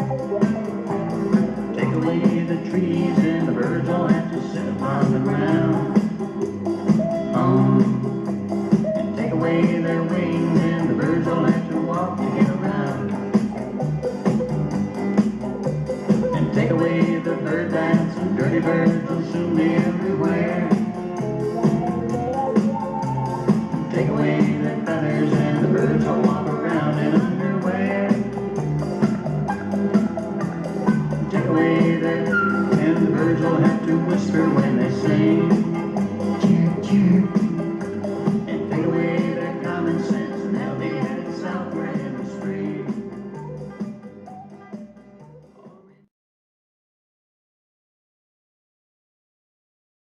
Take away the trees and the birds will have to sit upon the ground. And take away their wings and the birds will have to walk to get around. And take away the bird baths and dirty birds will soon be everywhere. Take away their feathers and the birds will walk around in underwear. Take away their, and the birds will have to whisper when they sing. Chirp, chirp.